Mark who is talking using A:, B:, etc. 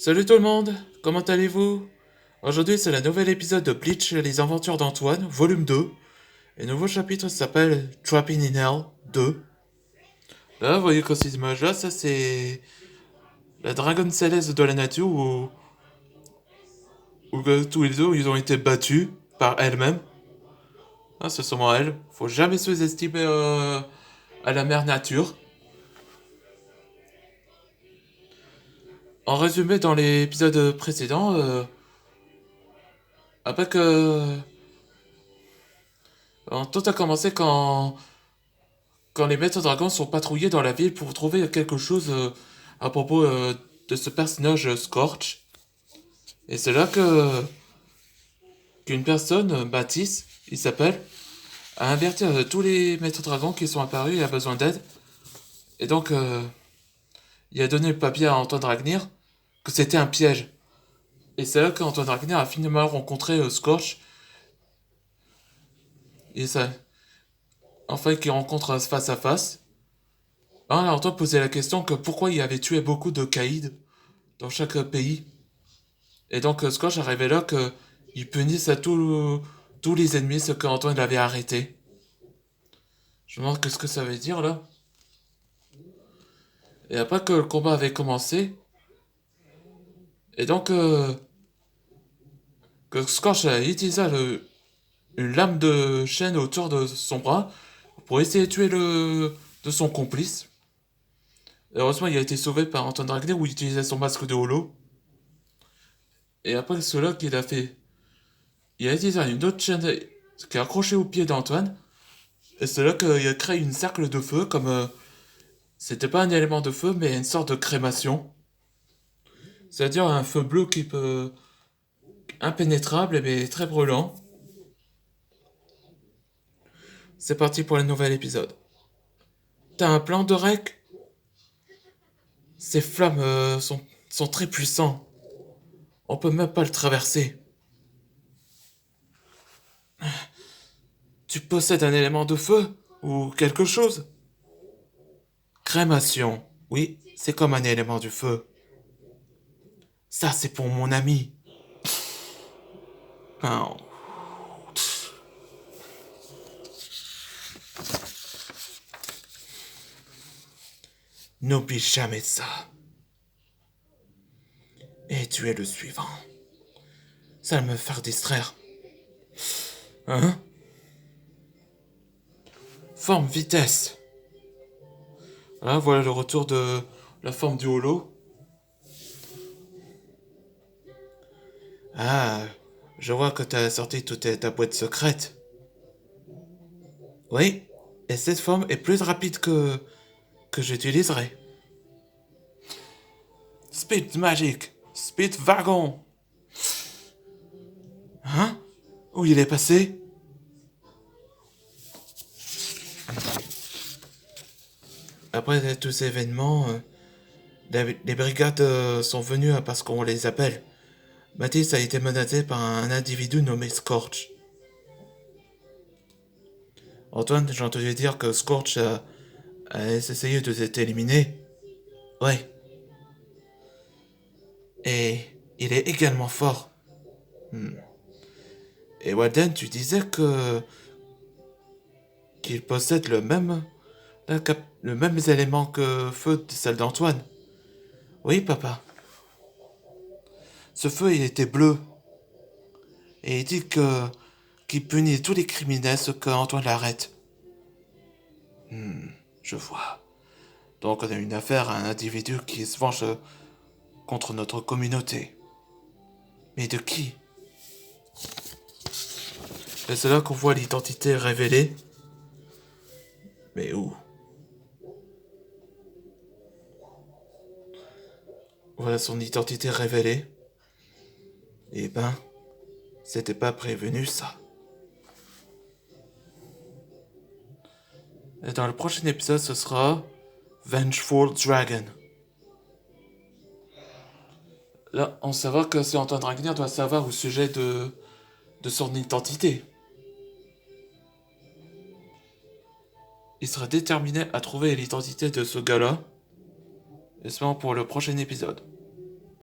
A: Salut tout le monde, comment allez-vous? Aujourd'hui c'est le nouvel épisode de Bleach, les aventures d'Antoine, volume 2. Et le nouveau chapitre s'appelle Trapping in Hell 2. Là, vous voyez que ces images-là, ça c'est la dragonne céleste de la nature où tous les deux ils ont été battus par elle-même. Ah, c'est seulement elle. Faut jamais sous-estimer à la mère nature. En résumé, dans l'épisode précédent, après que... tout a commencé quand les maîtres dragons sont patrouillés dans la ville pour trouver quelque chose à propos de ce personnage Scorch. Et c'est là que qu'une personne, Matisse, il s'appelle, a averti tous les maîtres dragons qui sont apparus et a besoin d'aide. Et donc, il a donné le papier à Antoine Dragnir que c'était un piège. Et c'est là qu'Antoine Dragnir a finalement rencontré Scorch. Et ça, enfin, qu'il rencontre face à face. Là, on a entendu poser la question que pourquoi il avait tué beaucoup de caïds dans chaque pays. Et donc, Scorch a révélé que il punissent à tous les ennemis ce qu'Antoine l'avait arrêté. Je me demande qu'est-ce que ça veut dire là. Et après que le combat avait commencé, et donc que Scorch a utilisé une lame de chaîne autour de son bras pour essayer de tuer de son complice. Heureusement, il a été sauvé par Antoine Dragner où il utilisait son masque de holo. Et après cela qu'il a fait, il a utilisé une autre chaîne qui est accrochée au pied d'Antoine. Et c'est là qu'il a créé une cercle de feu comme c'était pas un élément de feu, mais une sorte de crémation. C'est-à-dire un feu bleu qui peut impénétrable mais très brûlant. C'est parti pour le nouvel épisode. T'as un plan de rec? Ces flammes sont très puissants. On peut même pas le traverser. Tu possèdes un élément de feu? Ou quelque chose? Crémation. Oui, c'est comme un élément du feu. Ça, c'est pour mon ami. Oh. N'oublie jamais ça. Et tu es le suivant. Ça va me faire distraire. Hein? Forme vitesse. Là, voilà le retour de la forme du holo. Ah, je vois que t'as sorti toute ta boîte secrète. Oui, et cette forme est plus rapide que j'utiliserai. Speed Magic, Speed Wagon. Hein? Où il est passé? Après tous ces événements, les brigades sont venues parce qu'on les appelle. Matisse a été menacé par un individu nommé Scorch. Antoine, j'ai entendu dire que Scorch a essayé de t'éliminer. Ouais. Et il est également fort. Hmm. Et Walden, tu disais qu'il possède le même élément que feu de celle d'Antoine. Oui, papa. Ce feu, il était bleu. Et il dit qu'il punit tous les criminels ce qu'Antoine l'arrête. Je vois. Donc on a une affaire à un individu qui se venge contre notre communauté. Mais de qui? Et c'est là qu'on voit l'identité révélée. Mais où? Voilà son identité révélée. Eh ben, c'était pas prévenu ça. Et dans le prochain épisode, ce sera Vengeful Dragon. Là, on saura que c'est Antoine Dragnir doit savoir au sujet de son identité. Il sera déterminé à trouver l'identité de ce gars-là. Espérons pour le prochain épisode.